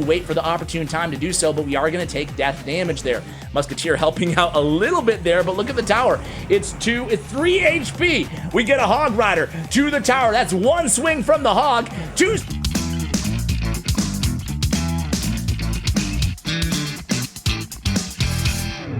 wait for the opportune time to do so, but we are going to take death damage there. Musketeer helping out a little bit there, but look at the tower. It's 3 HP. We get a Hog Rider to the tower. That's one swing from the Hog. Two.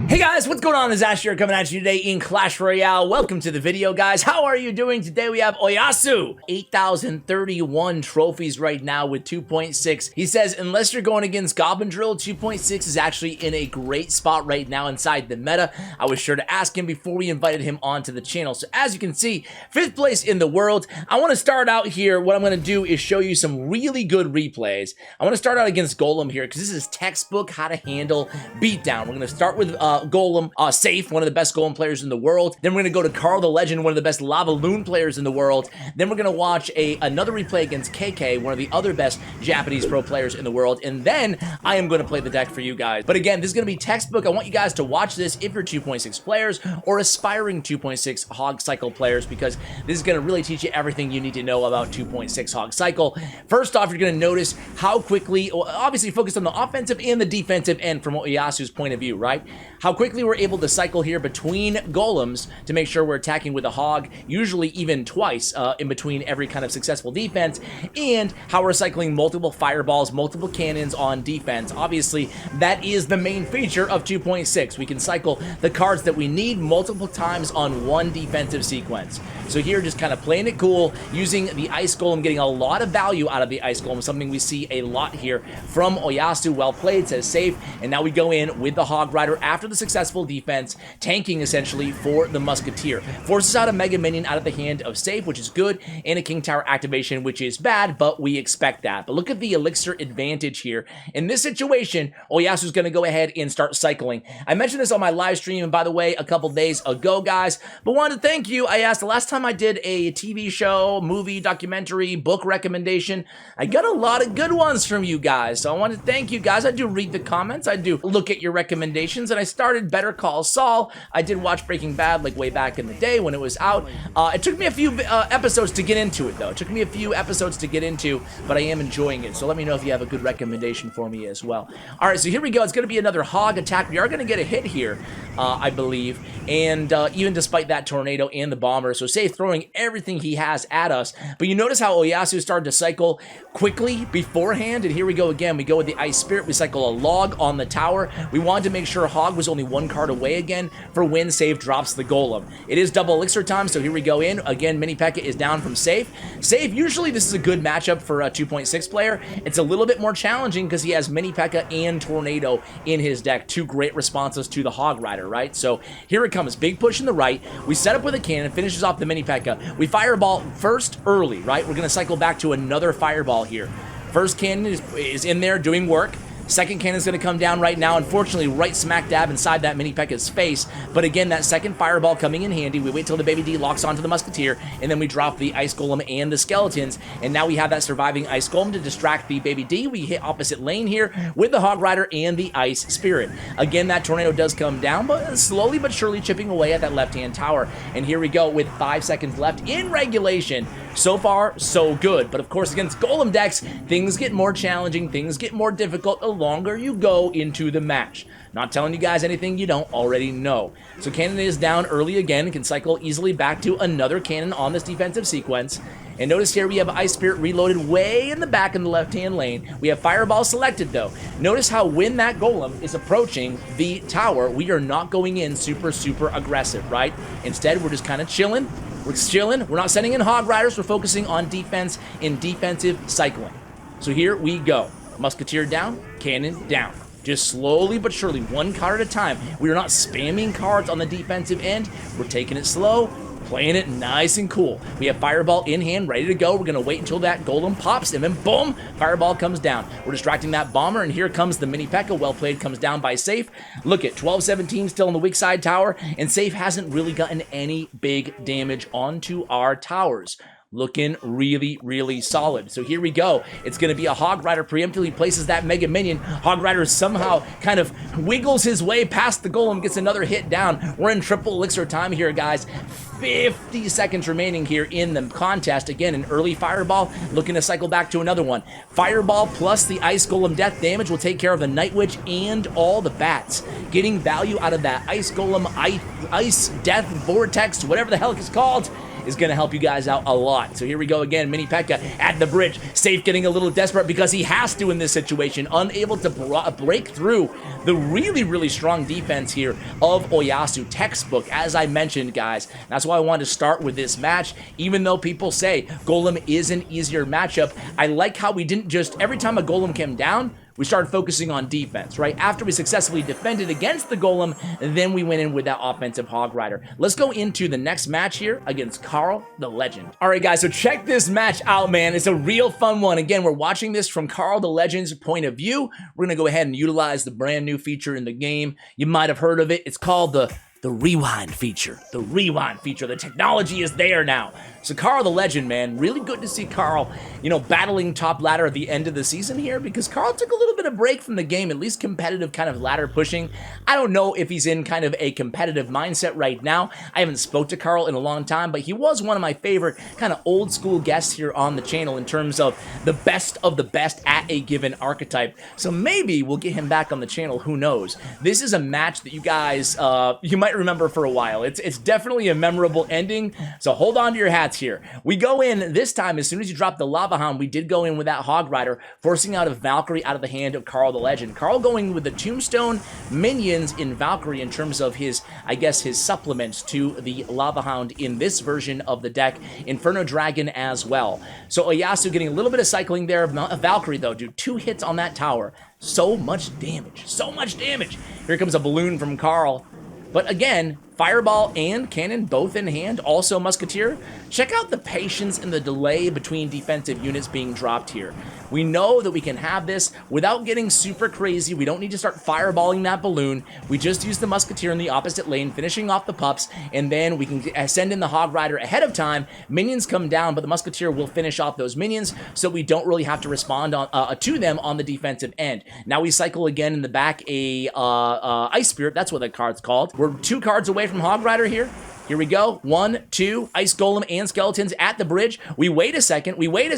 Hey guys, what's going on? It's Ash here coming at you today in Clash Royale. Welcome to the video, guys. How are you doing? Today we have OYASSU. 8,031 trophies right now with 2.6. He says, unless you're going against Goblin Drill, 2.6 is actually in a great spot right now inside the meta. I was sure to ask him before we invited him onto the channel. So as you can see, 5th place in the world. I want to start out here. What I'm going to do is show you some really good replays. I want to start out against Golem here because this is textbook how to handle beatdown. We're going to start with Golem, Safe, one of the best Golem players in the world. Then we're going to go to Karl The Legend, one of the best Lava Loon players in the world. Then we're going to watch another replay against KK, one of the other best Japanese pro players in the world. And then I am going to play the deck for you guys. But again, this is going to be textbook. I want you guys to watch this if you're 2.6 players or aspiring 2.6 Hog Cycle players, because this is going to really teach you everything you need to know about 2.6 Hog Cycle. First off, you're going to notice how quickly, obviously focused on the offensive and the defensive end from OYASSU's point of view, right? How quickly we're able to cycle here between golems to make sure we're attacking with a hog, usually even twice in between every kind of successful defense, and how we're cycling multiple fireballs, multiple cannons on defense. Obviously, that is the main feature of 2.6. We can cycle the cards that we need multiple times on one defensive sequence. So here, just kind of playing it cool, using the Ice Golem, getting a lot of value out of the Ice Golem, something we see a lot here from OYASSU. Well played, says Safe, and now we go in with the Hog Rider after the successful defense, tanking essentially for the Musketeer. Forces out a Mega Minion out of the hand of Safe, which is good, and a King Tower activation, which is bad, but we expect that. But look at the Elixir advantage here. In this situation, OYASSU's going to go ahead and start cycling. I mentioned this on my live stream, and by the way, a couple days ago, guys, but wanted to thank you. I asked the last time I did a TV show, movie, documentary, book recommendation, I got a lot of good ones from you guys, so I want to thank you guys. I do read the comments, I do look at your recommendations, and I started Better Call Saul. I did watch Breaking Bad like way back in the day when it was out. It took me a few episodes to get into it, though. It took me a few episodes to get into, but I am enjoying it, so let me know if you have a good recommendation for me as well. All right, so here we go. It's going to be another hog attack. We are going to get a hit here, I believe, and even despite that tornado and the bomber, so Safe throwing everything he has at us. But you notice how OYASSU started to cycle quickly beforehand, and here we go again. We go with the Ice Spirit. We cycle a log on the tower. We wanted to make sure Hog was only one card away again for when Safe drops the Golem. It is double elixir time, so here we go in. Again, Mini P.E.K.K.A is down from Safe. Safe, usually this is a good matchup for a 2.6 player. It's a little bit more challenging because he has Mini P.E.K.K.A and Tornado in his deck. Two great responses to the Hog Rider, right? So here it comes. Big push in the right. We set up with a cannon, finishes off the Mini P.E.K.K.A. We fireball first early, right? We're going to cycle back to another fireball here. First cannon is in there doing work. Second cannon's going to come down right now, unfortunately right smack dab inside that Mini P.E.K.K.A's face, but again, that second fireball coming in handy. We wait till the Baby D locks onto the Musketeer, and then we drop the Ice Golem and the Skeletons, and now we have that surviving Ice Golem to distract the Baby D. We hit opposite lane here with the Hog Rider and the Ice Spirit. Again, that tornado does come down, but slowly but surely chipping away at that left-hand tower, and here we go with 5 seconds left in regulation. So far, so good, but of course, against Golem decks, things get more challenging, things get more difficult the longer you go into the match. Not telling you guys anything you don't already know. So cannon is down early again, can cycle easily back to another cannon on this defensive sequence. And notice here we have Ice Spirit reloaded way in the back in the left-hand lane. We have Fireball selected, though. Notice how when that Golem is approaching the tower, we are not going in super aggressive, right? Instead, we're just kind of chilling. We're chilling. We're not sending in Hog Riders. We're focusing on defense in defensive cycling. So here we go. Musketeer down, cannon down. Just slowly but surely, one card at a time. We are not spamming cards on the defensive end. We're taking it slow, playing it nice and cool. We have Fireball in hand, ready to go. We're going to wait until that Golem pops, and then boom, Fireball comes down. We're distracting that Bomber, and here comes the Mini P.E.K.K.A. Well played, comes down by Safe. Look at 12-17 still in the weak side tower, and Safe hasn't really gotten any big damage onto our towers. Looking really solid. So here we go. It's going to be a Hog Rider preemptively places that Mega Minion. Hog Rider somehow kind of wiggles his way past the Golem, gets another hit down. We're in triple elixir time here, guys. 50 seconds remaining here in the contest. Again, an early Fireball, looking to cycle back to another one. Fireball plus the Ice Golem death damage will take care of the Night Witch and all the bats. Getting value out of that Ice Golem, Ice Death Vortex, whatever the hell it's called, is going to help you guys out a lot. So here we go again. Mini P.E.K.K.A at the bridge. Safe getting a little desperate because he has to in this situation. Unable to break through the really, really strong defense here of OYASSU. Textbook, as I mentioned, guys. That's why I wanted to start with this match. Even though people say Golem is an easier matchup, I like how we didn't just, every time a Golem came down, we started focusing on defense, right? After we successfully defended against the Golem, then we went in with that offensive Hog Rider. Let's go into the next match here against Karl The Legend. All right, guys, so check this match out, man. It's a real fun one. Again, we're watching this from Karl The Legend's point of view. We're gonna go ahead and utilize the brand new feature in the game. You might have heard of it. It's called the rewind feature. The rewind feature. The technology is there now. So Karl The Legend, man, really good to see Karl, you know, battling top ladder at the end of the season here, because Karl took a little bit of break from the game, at least competitive kind of ladder pushing. I don't know if he's in kind of a competitive mindset right now. I haven't spoke to Karl in a long time, but he was one of my favorite kind of old school guests here on the channel in terms of the best at a given archetype. So maybe we'll get him back on the channel, who knows. This is a match that you guys, you might remember for a while. It's definitely a memorable ending, so hold on to your hats here. We go in this time, as soon as you drop the Lava Hound, we did go in with that Hog Rider, forcing out a Valkyrie out of the hand of Karl The Legend. Karl going with the Tombstone minions in Valkyrie in terms of his, I guess, his supplements to the Lava Hound in this version of the deck. Inferno Dragon as well. So OYASSU getting a little bit of cycling there. Valkyrie, though, dude, 2 hits on that tower. So much damage. So much damage. Here comes a balloon from Karl. But again, Fireball and Cannon both in hand, also Musketeer. Check out the patience and the delay between defensive units being dropped here. We know that we can have this without getting super crazy. We don't need to start fireballing that balloon. We just use the Musketeer in the opposite lane, finishing off the pups, and then we can send in the Hog Rider ahead of time. Minions come down, but the Musketeer will finish off those minions, so we don't really have to respond on, to them on the defensive end. Now we cycle again in the back a Ice Spirit. That's what the card's called. We're 2 cards away from Hog Rider here. Here we go. 1, 2, Ice Golem and Skeletons at the bridge. We wait a second. We wait.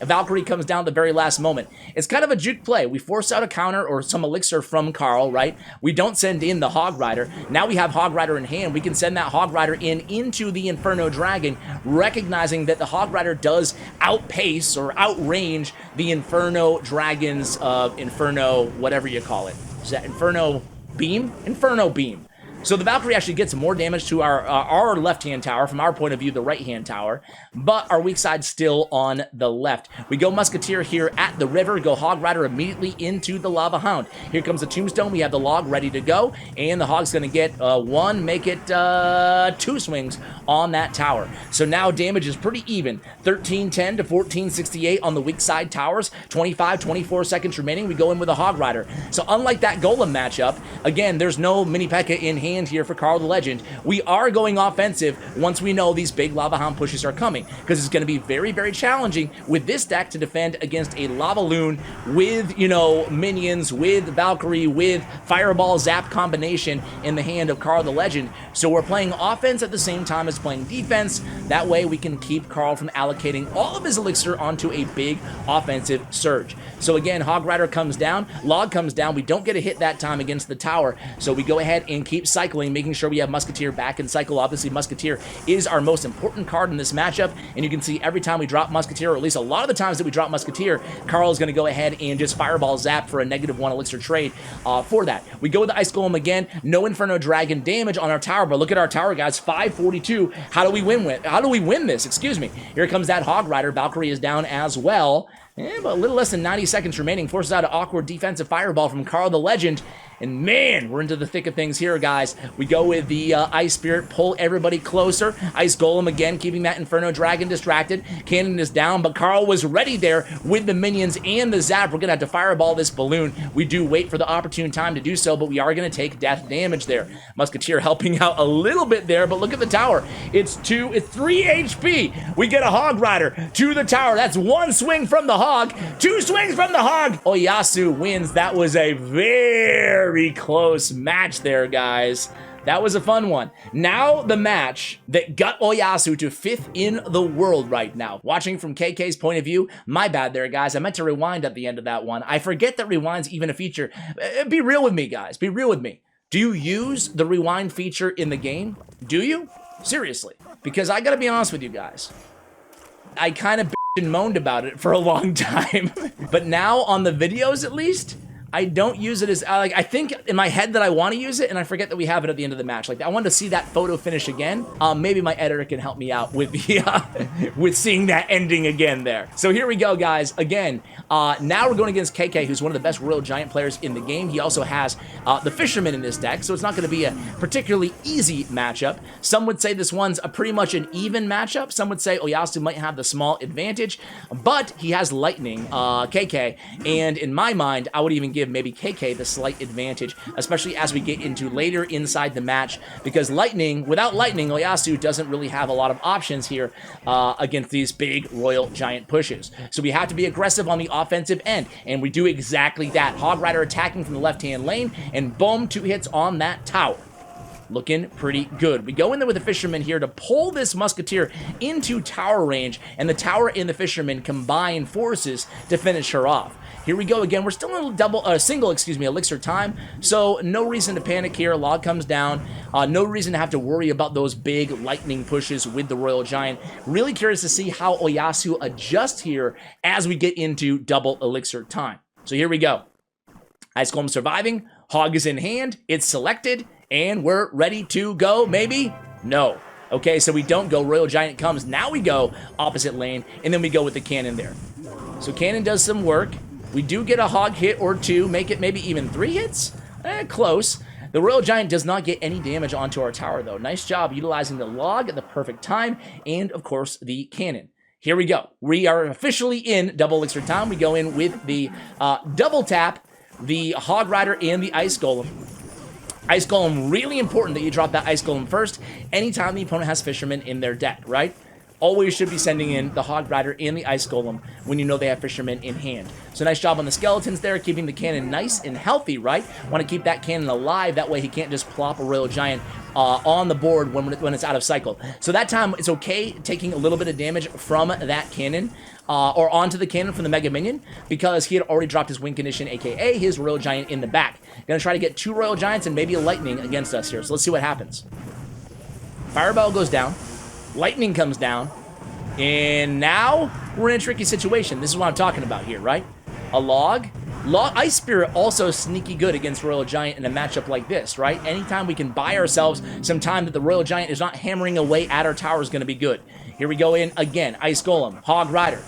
A Valkyrie comes down at the very last moment. It's kind of a juke play. We force out a counter or some elixir from Karl, right? We don't send in the Hog Rider. Now we have Hog Rider in hand. We can send that Hog Rider into the Inferno Dragon, recognizing that the Hog Rider does outpace or outrange the Inferno Dragon's Inferno, whatever you call it. Is that Inferno Beam? Inferno Beam. So the Valkyrie actually gets more damage to our left-hand tower, from our point of view, the right-hand tower, but our weak side still on the left. We go Musketeer here at the river, go Hog Rider immediately into the Lava Hound. Here comes the Tombstone. We have the Log ready to go, and the Hog's going to get 1, make it 2 swings on that tower. So now damage is pretty even. 1310 to 1468 on the weak side towers, 24 seconds remaining. We go in with a Hog Rider. So unlike that Golem matchup, again, there's no Mini P.E.K.K.A in hand here for Karl The Legend. We are going offensive once we know these big Lava Hound pushes are coming, because it's going to be very, very challenging with this deck to defend against a Lava Loon with, you know, minions, with Valkyrie, with Fireball Zap combination in the hand of Karl The Legend. So we're playing offense at the same time as playing defense. That way we can keep Karl from allocating all of his elixir onto a big offensive surge. So again, Hog Rider comes down, Log comes down. We don't get a hit that time against the tower, so we go ahead and keep cycling, making sure we have Musketeer back in cycle. Obviously, Musketeer is our most important card in this matchup, and you can see every time we drop Musketeer, or at least a lot of the times that we drop Musketeer, Karl is going to go ahead and just Fireball Zap for a -1 elixir trade for that. We go with the Ice Golem again. No Inferno Dragon damage on our tower, but look at our tower, guys. 542. How do we win this? Excuse me. Here comes that Hog Rider. Valkyrie is down as well. But a little less than 90 seconds remaining. Forces out an awkward defensive fireball from Karl The Legend. And man, we're into the thick of things here, guys. We go with the Ice Spirit, pull everybody closer. Ice Golem again, keeping that Inferno Dragon distracted. Cannon is down, but Karl was ready there with the minions and the Zap. We're going to have to fireball this balloon. We do wait for the opportune time to do so, but we are going to take death damage there. Musketeer helping out a little bit there, but look at the tower. It's 3 HP. We get a Hog Rider to the tower. That's 1 swing from the Hog, 2 swings from the Hog. OYASSU wins. That was a very close match there, guys. That was a fun one. Now the match that got OYASSU to 5th in the world right now. Watching from KK's point of view, my bad there, guys. I meant to rewind at the end of that one. I forget that rewind's even a feature. Be real with me, guys. Be real with me. Do you use the rewind feature in the game? Do you? Seriously. Because I gotta be honest with you guys. I kind of and moaned about it for a long time. But now on the videos, at least, I don't use it as, like, I think in my head that I want to use it, and I forget that we have it at the end of the match. Like, I wanted to see that photo finish again. Maybe my editor can help me out with the, with seeing that ending again there. So here we go, guys. Again, now we're going against KK, who's one of the best Royal Giant players in the game. He also has the Fisherman in his deck, so it's not going to be a particularly easy matchup. Some would say this one's a pretty much an even matchup. Some would say OYASSU might have the small advantage, but he has Lightning, KK, and in my mind, I would even give maybe KK the slight advantage, especially as we get into later inside the match, because without Lightning, OYASSU doesn't really have a lot of options here against these big Royal Giant pushes. So we have to be aggressive on the offensive end, and we do exactly that. Hog Rider attacking from the left-hand lane, and boom, 2 hits on that tower. Looking pretty good. We go in there with the Fisherman here to pull this Musketeer into tower range, and the tower and the Fisherman combine forces to finish her off. Here we go again. We're still in a single elixir time, so no reason to panic here. Log comes down. No reason to have to worry about those big lightning pushes with the Royal Giant. Really curious to see how OYASSU adjusts here as we get into double elixir time. So here we go. Ice Golem surviving. Hog is in hand. It's selected. And we're ready to go, maybe? No. Okay, so we don't go. Royal Giant comes. Now we go opposite lane, and then we go with the cannon there. So cannon does some work. We do get a hog hit or two, make it maybe even 3 hits? Close. The Royal Giant does not get any damage onto our tower, though. Nice job utilizing the log at the perfect time, and, of course, the cannon. Here we go. We are officially in double elixir time. We go in with the double tap, the Hog Rider, and the Ice Golem. Ice Golem, really important that you drop that Ice Golem first anytime the opponent has Fisherman in their deck, right? Always should be sending in the Hog Rider and the Ice Golem when you know they have Fisherman in hand. So nice job on the skeletons there, keeping the cannon nice and healthy, right? Want to keep that cannon alive, that way he can't just plop a Royal Giant on the board when it's out of cycle. So that time, it's okay taking a little bit of damage from that cannon, or onto the cannon from the Mega Minion, because he had already dropped his win condition, aka his Royal Giant in the back. Gonna try to get 2 Royal Giants and maybe a Lightning against us here, so let's see what happens. Fireball goes down. Lightning comes down, and now we're in a tricky situation. This is what I'm talking about here, right? A log. Ice Spirit also sneaky good against Royal Giant in a matchup like this, right? Anytime we can buy ourselves some time that the Royal Giant is not hammering away at our tower is going to be good. Here we go in again. Ice Golem, Hog Rider.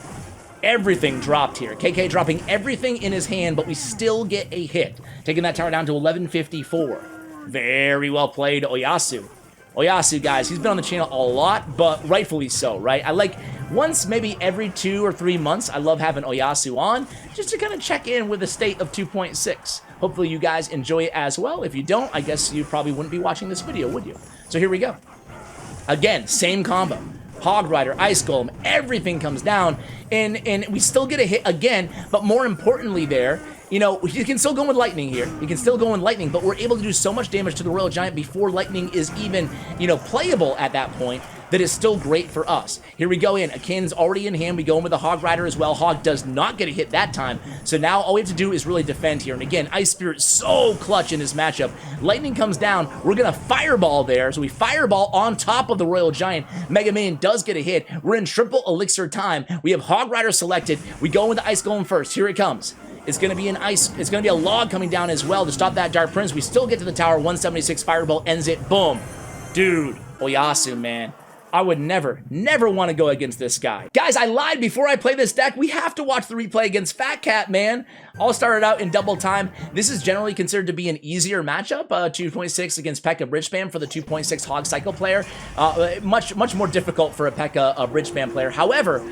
Everything dropped here. KK dropping everything in his hand, but we still get a hit. Taking that tower down to 1154. Very well played, OYASSU. OYASSU, guys, he's been on the channel a lot, but rightfully so, right? I like, once maybe every 2 or 3 months, I love having OYASSU on, just to kind of check in with the state of 2.6. Hopefully you guys enjoy it as well. If you don't, I guess you probably wouldn't be watching this video, would you? So here we go. Again, same combo. Hog Rider, Ice Golem, everything comes down, and we still get a hit again, but more importantly there, you know, you can still go with Lightning here. You can still go with Lightning, but we're able to do so much damage to the Royal Giant before Lightning is even, you know, playable at that point that is still great for us. Here we go in. A cannon's already in hand. We go in with the Hog Rider as well. Hog does not get a hit that time. So now all we have to do is really defend here. And again, Ice Spirit so clutch in this matchup. Lightning comes down. We're going to Fireball there. So we Fireball on top of the Royal Giant. Mega Man does get a hit. We're in triple elixir time. We have Hog Rider selected. We go in with the Ice Golem first. Here it comes. It's going to be it's going to be a log coming down as well to stop that Dark Prince. We still get to the tower. 176 Fireball ends it. Boom. Dude, OYASSU, man. I would never want to go against this guy. Guys, I lied before I play this deck. We have to watch the replay against Fat Cat, man. All started out in double time. This is generally considered to be an easier matchup. 2.6 against P.E.K.K.A. Bridge Spam for the 2.6 Hog Cycle player. Much more difficult for a P.E.K.K.A. Bridge Spam player. However,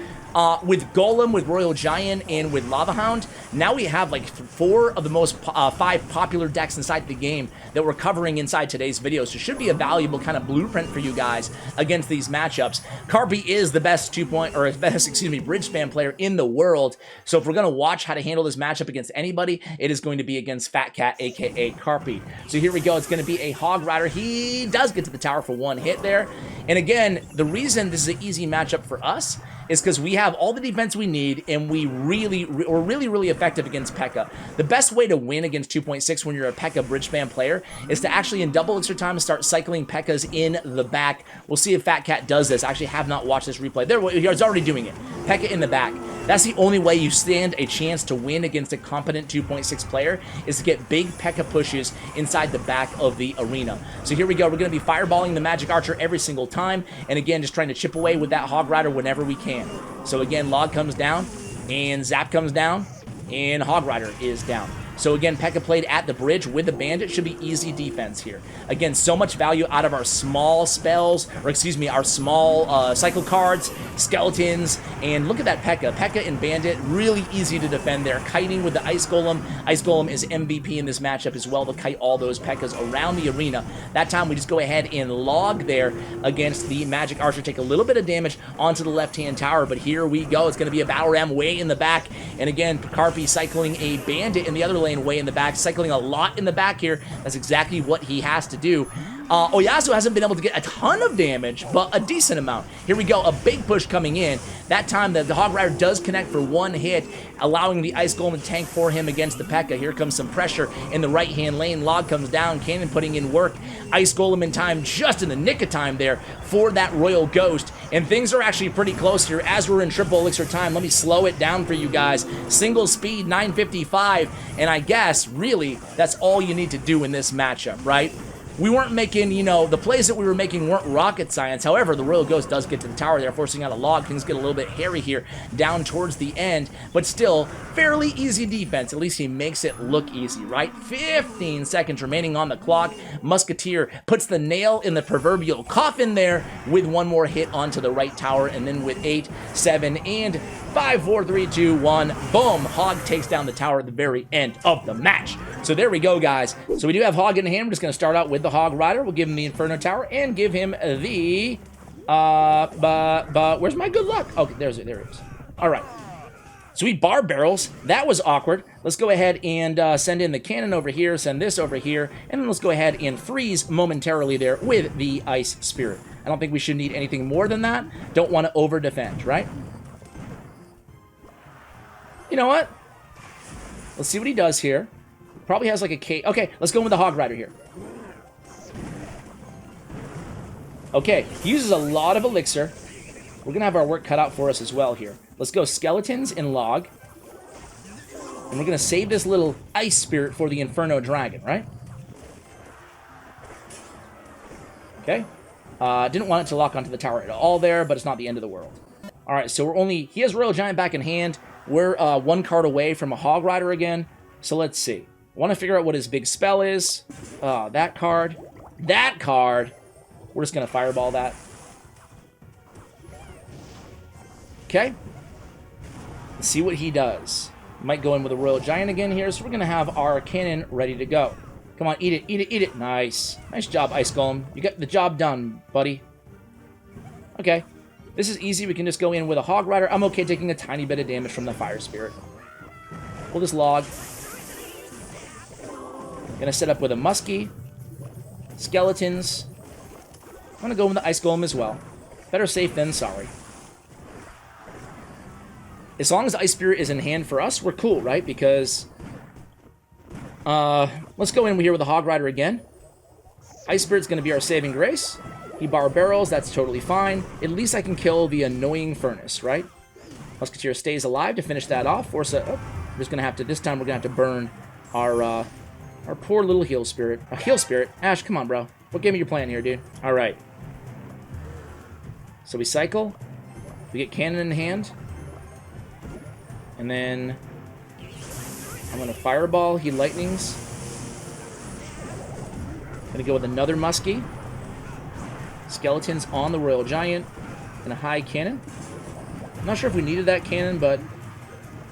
With Golem, with Royal Giant, and with Lava Hound, now we have like 4 of the most 5 popular decks inside the game that we're covering inside today's video. So it should be a valuable kind of blueprint for you guys against these matchups. Karpi is the best bridge spam player in the world. So if we're going to watch how to handle this matchup against anybody, it is going to be against Fat Cat, aka Karpi. So here we go. It's going to be a Hog Rider. He does get to the tower for 1 hit there. And again, the reason this is an easy matchup for us is because we have all the defense we need, and we're really effective against P.E.K.K.A. The best way to win against 2.6 when you're a P.E.K.K.A. bridge spam player is to actually, in double elixir time, start cycling P.E.K.K.A.s in the back. We'll see if Fat Cat does this. I actually have not watched this replay. There, he's already doing it. P.E.K.K.A. in the back. That's the only way you stand a chance to win against a competent 2.6 player, is to get big P.E.K.K.A. pushes inside the back of the arena. So here we go. We're going to be fireballing the Magic Archer every single time, and again, just trying to chip away with that Hog Rider whenever we can. So again, Log comes down, and Zap comes down, and Hog Rider is down. So again, P.E.K.K.A. played at the bridge with the Bandit. Should be easy defense here. Again, so much value out of our small spells, or excuse me, our small cycle cards, skeletons, and look at that P.E.K.K.A. P.E.K.K.A. and Bandit, really easy to defend there. Kiting with the Ice Golem. Ice Golem is MVP in this matchup as well to kite all those P.E.K.K.A.s around the arena. That time we just go ahead and log there against the Magic Archer. Take a little bit of damage onto the left-hand tower, but here we go. It's going to be a battle ram way in the back. And again, Karpi cycling a Bandit in the other lane way in the back, cycling a lot in the back here. That's exactly what he has to do. OYASSU hasn't been able to get a ton of damage, but a decent amount. Here we go, a big push coming in. That time the Hog Rider does connect for 1 hit, allowing the Ice Golem to tank for him against the P.E.K.K.A. Here comes some pressure in the right-hand lane. Log comes down, Cannon putting in work. Ice Golem in time, just in the nick of time there for that Royal Ghost. And things are actually pretty close here as we're in triple elixir time. Let me slow it down for you guys. Single speed, 955, and I guess, really, that's all you need to do in this matchup, right? We weren't making, you know, the plays that we were making weren't rocket science. However, the Royal Ghost does get to the tower there, forcing out a log. Things get a little bit hairy here down towards the end, but still fairly easy defense. At least he makes it look easy, right? 15 seconds remaining on the clock. Musketeer puts the nail in the proverbial coffin there with 1 more hit onto the right tower, and then with 8, 7, and 5, 4, 3, 2, 1, boom, Hog takes down the tower at the very end of the match. So there we go, guys. So we do have Hog in hand. We're just going to start out with the Hog Rider. We'll give him the Inferno Tower and give him the, where's my good luck? Okay, there it is. All right. So we bar barrels. That was awkward. Let's go ahead and send in the cannon over here, send this over here, and then let's go ahead and freeze momentarily there with the Ice Spirit. I don't think we should need anything more than that. Don't want to over-defend, right? You know what? Let's see what he does here. Probably has like a K. Okay, let's go with the Hog Rider here. Okay, he uses a lot of elixir. We're going to have our work cut out for us as well here. Let's go Skeletons and Log. And we're going to save this little Ice Spirit for the Inferno Dragon, right? Okay. Didn't want it to lock onto the tower at all there, but it's not the end of the world. All right, so he has Royal Giant back in hand. We're 1 card away from a Hog Rider again. So let's see. I want to figure out what his big spell is. That card. That card. We're just going to fireball that. Okay. Let's see what he does. Might go in with a Royal Giant again here. So we're going to have our cannon ready to go. Come on, eat it, eat it, eat it. Nice. Nice job, Ice Golem. You got the job done, buddy. Okay. This is easy. We can just go in with a Hog Rider. I'm okay taking a tiny bit of damage from the Fire Spirit. We'll just log. Gonna set up with a Muskie. Skeletons. I'm gonna go with the Ice Golem as well. Better safe than sorry. As long as Ice Spirit is in hand for us, we're cool, right? Because... let's go in here with the Hog Rider again. Ice Spirit's gonna be our saving grace. He bar barrels, that's totally fine. At least I can kill the annoying furnace, right? Musketeer stays alive to finish that off. Force a... Oh, we're just gonna have to... This time we're gonna have to burn our poor little heal spirit. Heal spirit? Ash, come on, bro. What game are you playing here, dude? Alright. So we cycle. We get cannon in hand. And then... I'm gonna fireball. He lightnings. Gonna go with another Muskie. Skeletons on the Royal Giant. And a high cannon. I'm not sure if we needed that cannon, but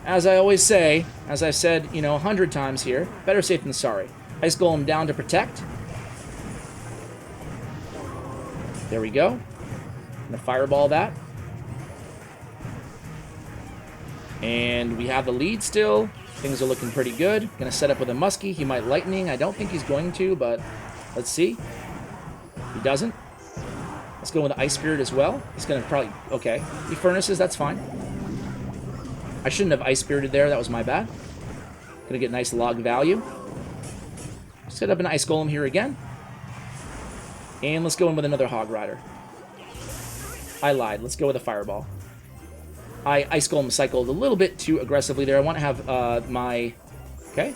as I always say, as I've said, you know, 100 times here, better safe than sorry. Ice Golem down to protect. There we go. I'm gonna fireball that. And we have the lead still. Things are looking pretty good. Gonna set up with a muskie. He might lightning. I don't think he's going to, but let's see. He doesn't. Let's go with the Ice Spirit as well. He's gonna probably... Okay. He furnaces, that's fine. I shouldn't have Ice Spirited there. That was my bad. Gonna get nice log value. Set up an Ice Golem here again. And let's go in with another Hog Rider. I lied. Let's go with a Fireball. I Ice Golem cycled a little bit too aggressively there. I want to have my... Okay.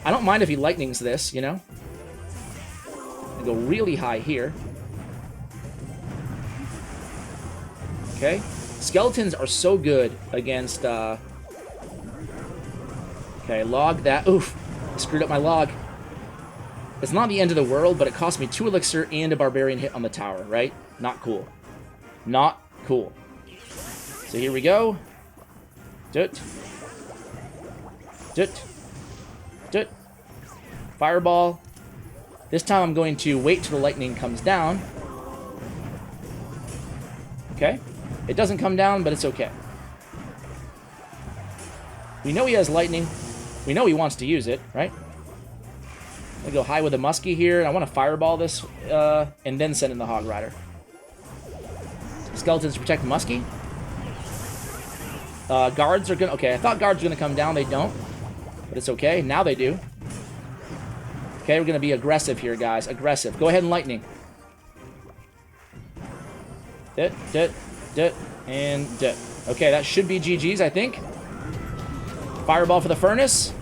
I don't mind if he lightnings this, you know. I go really high here. Okay. Skeletons are so good against... Okay, log that. Oof. I screwed up my log. It's not the end of the world, but it cost me 2 elixir and a barbarian hit on the tower, right? Not cool. Not cool. So here we go. Dut. Dut. Dut. Fireball. This time I'm going to wait till the lightning comes down. Okay. It doesn't come down, but it's okay. We know he has lightning. We know he wants to use it, right? I'm gonna go high with a muskie here, and I want to fireball this, and then send in the Hog Rider. Skeletons protect muskie. Guards are gonna... Okay, I thought guards were gonna come down. They don't. But it's okay. Now they do. Okay, we're gonna be aggressive here, guys. Aggressive. Go ahead and lightning. Dit, dit, dit, and dit. Okay, that should be GG's, I think. Fireball for the furnace.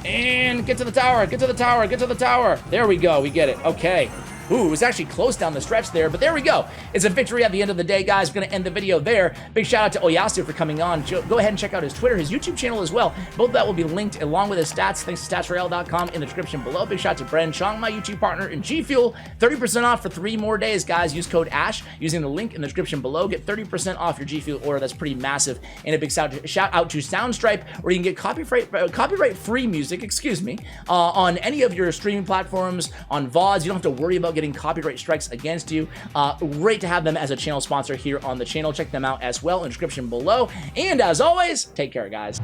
And get to the tower, get to the tower, get to the tower. There we go, we get it. Okay. Ooh, it was actually close down the stretch there, but there we go. It's a victory at the end of the day, guys. We're going to end the video there. Big shout out to OYASSU for coming on. Go ahead and check out his Twitter, his YouTube channel as well. Both of that will be linked along with his stats, thanks to statsroyale.com in the description below. Big shout out to Bren Chong, my YouTube partner, and GFUEL. 30% off for 3 more days, guys. Use code ASH using the link in the description below. Get 30% off your GFUEL order. That's pretty massive. And a big shout out to Soundstripe, where you can get copyright-free music, excuse me, on any of your streaming platforms, on VODs. You don't have to worry about getting copyright strikes against you. Great to have them as a channel sponsor here on the channel. Check them out as well in the description below. And as always, take care, guys.